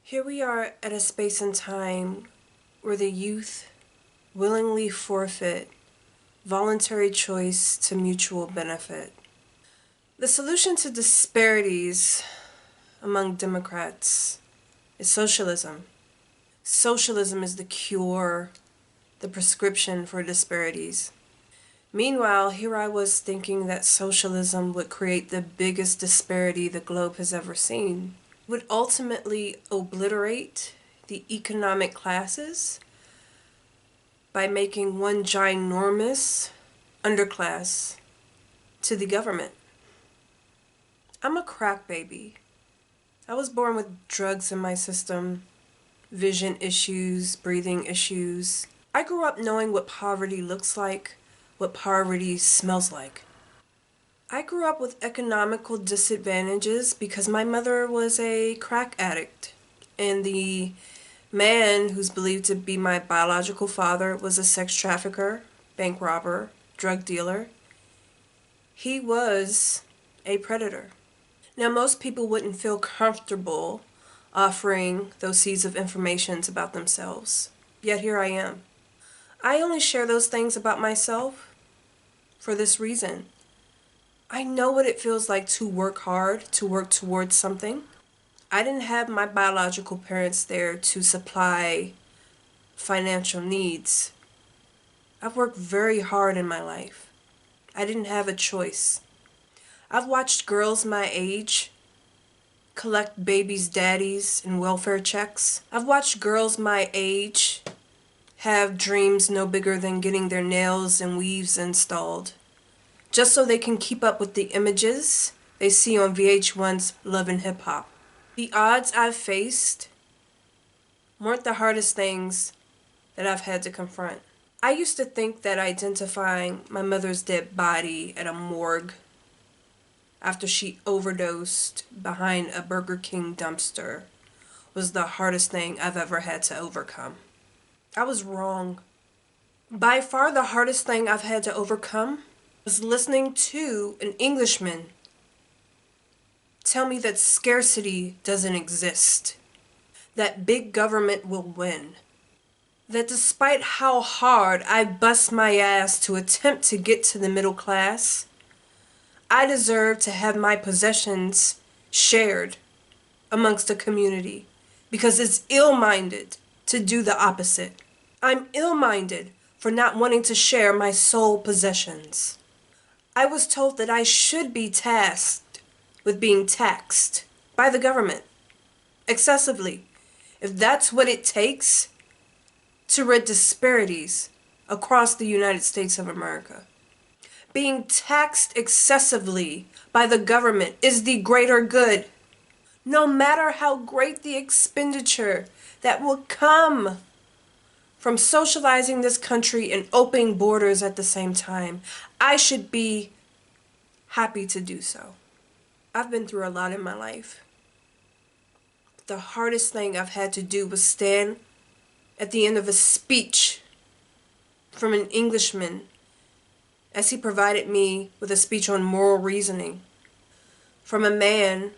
Here we are at a space and time where the youth willingly forfeit voluntary choice to mutual benefit. The solution to disparities among Democrats is socialism. Socialism is the cure, the prescription for disparities. Meanwhile, here I was thinking that socialism would create the biggest disparity the globe has ever seen. It would ultimately obliterate the economic classes by making one ginormous underclass to the government. I'm a crack baby. I was born with drugs in my system, vision issues, breathing issues. I grew up knowing what poverty looks like, what poverty smells like. I grew up with economical disadvantages because my mother was a crack addict, and the man who's believed to be my biological father was a sex trafficker, bank robber, drug dealer. He was a predator. Now, most people wouldn't feel comfortable offering those seeds of information about themselves, yet here I am. I only share those things about myself for this reason. I know what it feels like to work hard, to work towards something. I didn't have my biological parents there to supply financial needs. I've worked very hard in my life. I didn't have a choice. I've watched girls my age collect babies' daddies and welfare checks. I've watched girls my age have dreams no bigger than getting their nails and weaves installed, just so they can keep up with the images they see on VH1's Love and Hip Hop. The odds I've faced weren't the hardest things that I've had to confront. I used to think that identifying my mother's dead body at a morgue after she overdosed behind a Burger King dumpster was the hardest thing I've ever had to overcome. I was wrong. By far the hardest thing I've had to overcome was listening to an Englishman tell me that scarcity doesn't exist, that big government will win, that despite how hard I bust my ass to attempt to get to the middle class, I deserve to have my possessions shared amongst the community because it's ill-minded to do the opposite. I'm ill-minded for not wanting to share my sole possessions. I was told that I should be tasked with being taxed by the government excessively, if that's what it takes to rid disparities across the United States of America. Being taxed excessively by the government is the greater good, no matter how great the expenditure that will come from socializing this country and opening borders at the same time. I should be happy to do so. I've been through a lot in my life. The hardest thing I've had to do was stand at the end of a speech from an Englishman as he provided me with a speech on moral reasoning from a man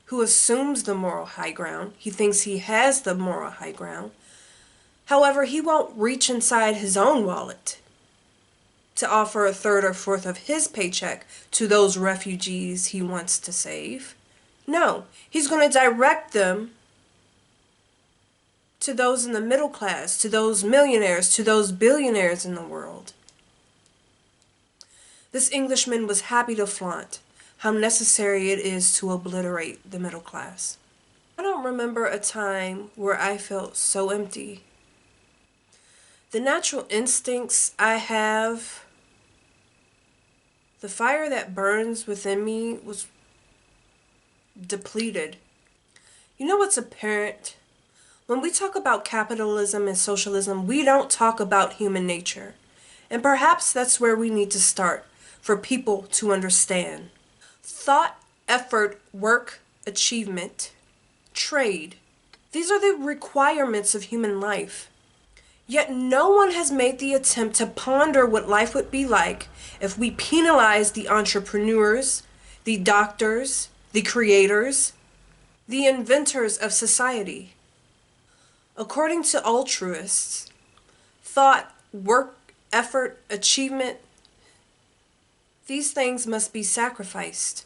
who assumes the moral high ground. He thinks he has the moral high ground. However, he won't reach inside his own wallet to offer a third or fourth of his paycheck to those refugees he wants to save. No, he's going to direct them to those in the middle class, to those millionaires, to those billionaires in the world. This Englishman was happy to flaunt how necessary it is to obliterate the middle class. I don't remember a time where I felt so empty. The natural instincts I have, the fire that burns within me was depleted. You know what's apparent? When we talk about capitalism and socialism, we don't talk about human nature. And perhaps that's where we need to start for people to understand. Thought, effort, work, achievement, trade. These are the requirements of human life. Yet no one has made the attempt to ponder what life would be like if we penalize the entrepreneurs, the doctors, the creators, the inventors of society. According to altruists, thought, work, effort, achievement, these things must be sacrificed.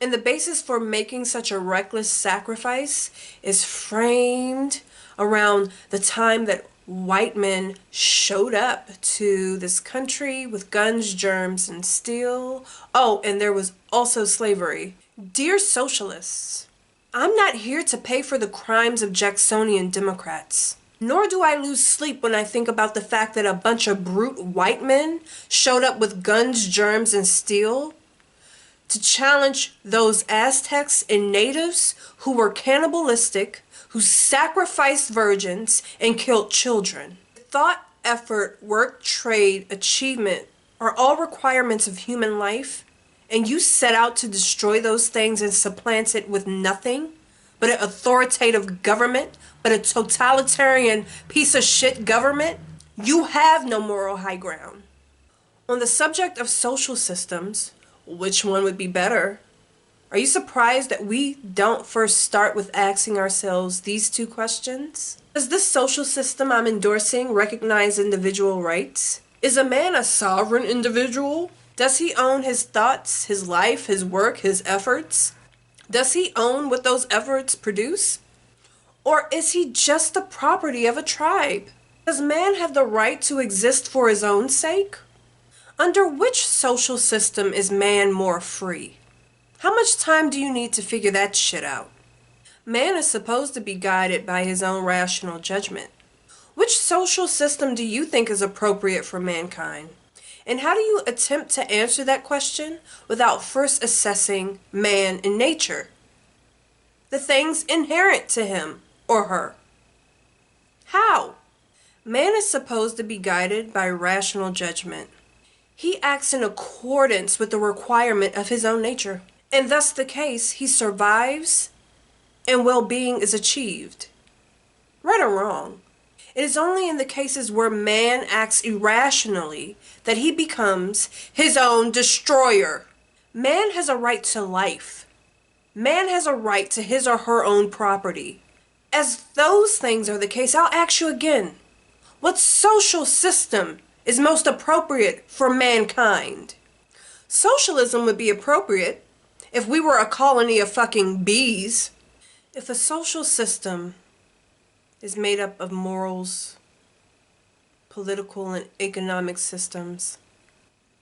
And the basis for making such a reckless sacrifice is framed around the time that white men showed up to this country with guns, germs, and steel. Oh, and there was also slavery. Dear socialists, I'm not here to pay for the crimes of Jacksonian Democrats. Nor do I lose sleep when I think about the fact that a bunch of brute white men showed up with guns, germs, and steel to challenge those Aztecs and natives who were cannibalistic, who sacrificed virgins and killed children. Thought, effort, work, trade, achievement are all requirements of human life, and you set out to destroy those things and supplant it with nothing but an authoritative government, but a totalitarian piece of shit government, you have no moral high ground. On the subject of social systems, which one would be better? Are you surprised that we don't first start with asking ourselves these two questions? Does this social system I'm endorsing recognize individual rights? Is a man a sovereign individual? Does he own his thoughts, his life, his work, his efforts? Does he own what those efforts produce? Or is he just the property of a tribe? Does man have the right to exist for his own sake? Under which social system is man more free? How much time do you need to figure that shit out? Man is supposed to be guided by his own rational judgment. Which social system do you think is appropriate for mankind? And how do you attempt to answer that question without first assessing man and nature? The things inherent to him or her. How? Man is supposed to be guided by rational judgment. He acts in accordance with the requirement of his own nature. And thus the case, he survives and well-being is achieved. Right or wrong, it is only in the cases where man acts irrationally that he becomes his own destroyer. Man has a right to life. Man has a right to his or her own property. As those things are the case, I'll ask you again, what social system is most appropriate for mankind? Socialism would be appropriate if we were a colony of fucking bees. If a social system is made up of morals, political and economic systems,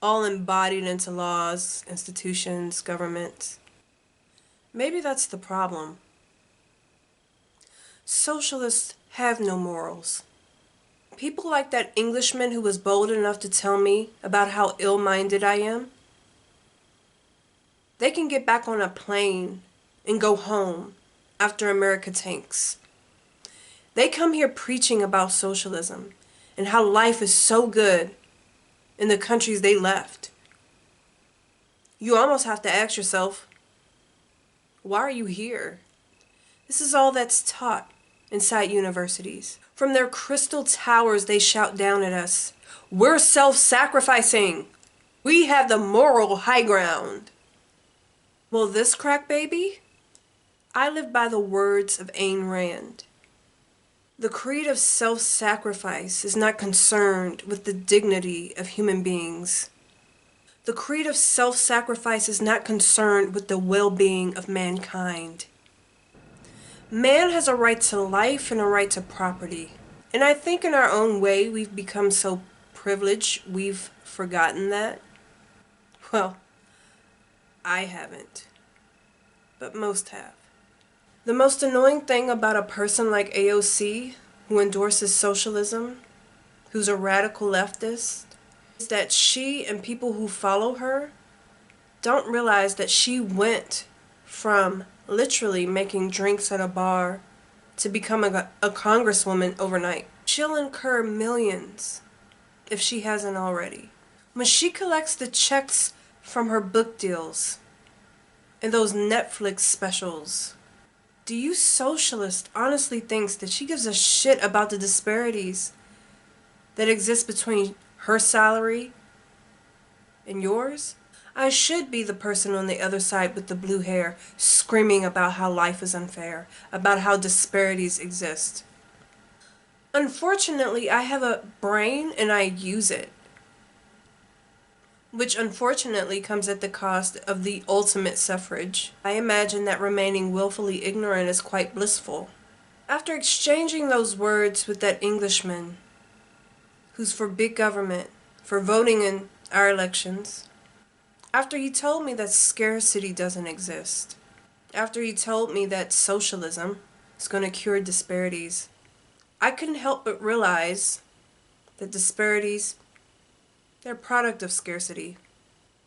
all embodied into laws, institutions, governments, maybe that's the problem. Socialists have no morals. People like that Englishman who was bold enough to tell me about how ill-minded I am, they can get back on a plane and go home after America tanks. They come here preaching about socialism and how life is so good in the countries they left. You almost have to ask yourself, why are you here? This is all that's taught inside universities. From their crystal towers, they shout down at us, we're self-sacrificing. We have the moral high ground. Well, this crack baby, I live by the words of Ayn Rand. The creed of self-sacrifice is not concerned with the dignity of human beings. The creed of self-sacrifice is not concerned with the well-being of mankind. Man has a right to life and a right to property. And I think in our own way we've become so privileged we've forgotten that. Well, I haven't, but most have. The most annoying thing about a person like AOC, who endorses socialism, who's a radical leftist, is that she and people who follow her don't realize that she went from literally making drinks at a bar to becoming a congresswoman overnight. She'll incur millions if she hasn't already. When she collects the checks from her book deals and those Netflix specials, do you socialists honestly think that she gives a shit about the disparities that exist between her salary and yours? I should be the person on the other side with the blue hair, screaming about how life is unfair, about how disparities exist. Unfortunately, I have a brain and I use it, which unfortunately comes at the cost of the ultimate suffrage. I imagine that remaining willfully ignorant is quite blissful. After exchanging those words with that Englishman, who's for big government, for voting in our elections, after he told me that scarcity doesn't exist, after he told me that socialism is going to cure disparities, I couldn't help but realize that disparities, they're a product of scarcity,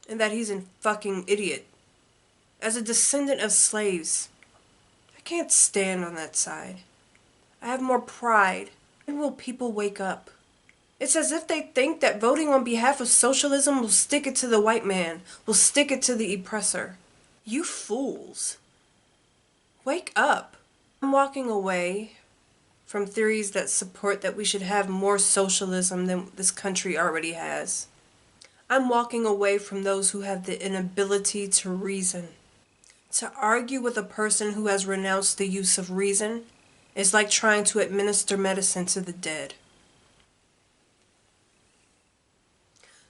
and that he's a fucking idiot. As a descendant of slaves, I can't stand on that side. I have more pride. When will people wake up? It's as if they think that voting on behalf of socialism will stick it to the white man, will stick it to the oppressor. You fools. Wake up. I'm walking away from theories that support that we should have more socialism than this country already has. I'm walking away from those who have the inability to reason. To argue with a person who has renounced the use of reason is like trying to administer medicine to the dead.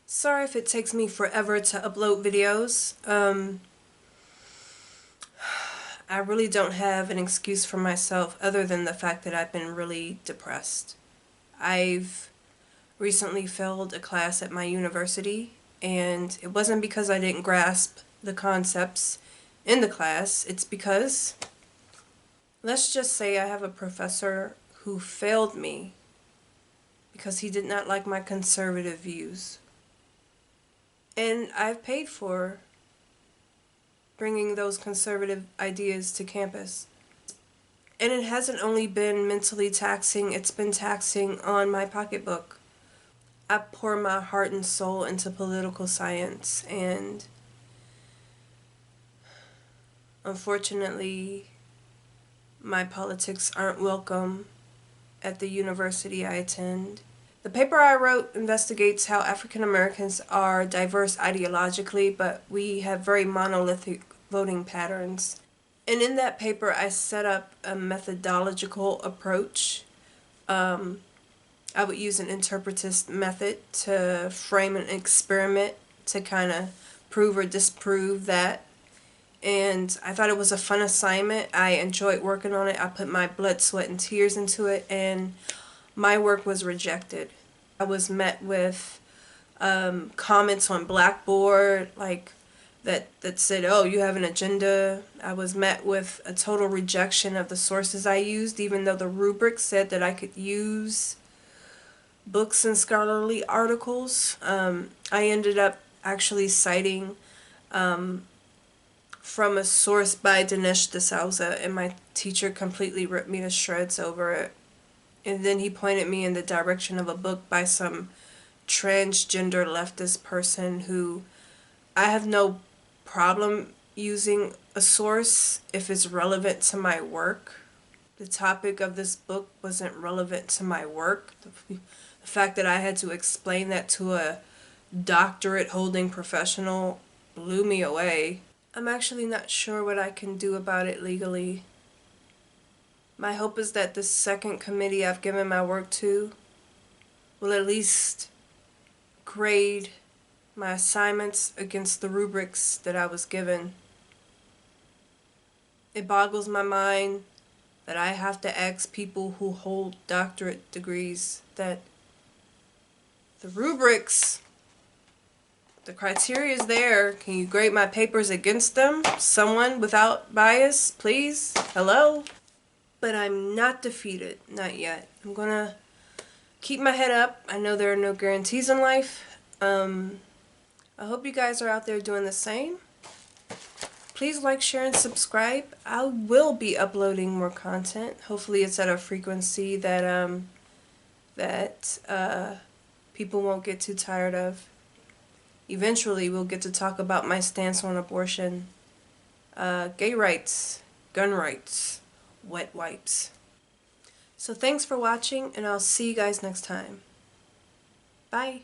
Sorry if it takes me forever to upload videos. I really don't have an excuse for myself other than the fact that I've been really depressed. I've recently failed a class at my university, and it wasn't because I didn't grasp the concepts in the class. It's because, let's just say I have a professor who failed me because he did not like my conservative views. And I've paid for bringing those conservative ideas to campus. And it hasn't only been mentally taxing, it's been taxing on my pocketbook. I pour my heart and soul into political science, and unfortunately, my politics aren't welcome at the university I attend. The paper I wrote investigates how African Americans are diverse ideologically, but we have very monolithic voting patterns. And in that paper, I set up a methodological approach. I would use an interpretist method to frame an experiment to kind of prove or disprove that. And I thought it was a fun assignment. I enjoyed working on it. I put my blood, sweat, and tears into it, and my work was rejected. I was met with comments on Blackboard like that said, "Oh, you have an agenda." I was met with a total rejection of the sources I used, even though the rubric said that I could use books and scholarly articles. I ended up actually citing from a source by Dinesh D'Souza, and my teacher completely ripped me to shreds over it. And then he pointed me in the direction of a book by some transgender leftist person who I have no problem using a source if it's relevant to my work. The topic of this book wasn't relevant to my work. The fact that I had to explain that to a doctorate holding professional blew me away. I'm actually not sure what I can do about it legally. My hope is that the second committee I've given my work to will at least grade my assignments against the rubrics that I was given. It boggles my mind that I have to ask people who hold doctorate degrees that the rubrics, the criteria is there. Can you grade my papers against them? Someone without bias, please? Hello? But I'm not defeated. Not yet. I'm gonna keep my head up. I know there are no guarantees in life. I hope you guys are out there doing the same. Please like, share, and subscribe. I will be uploading more content. Hopefully it's at a frequency that people won't get too tired of. Eventually we'll get to talk about my stance on abortion, gay rights, gun rights, wet wipes. So thanks for watching, and I'll see you guys next time. Bye.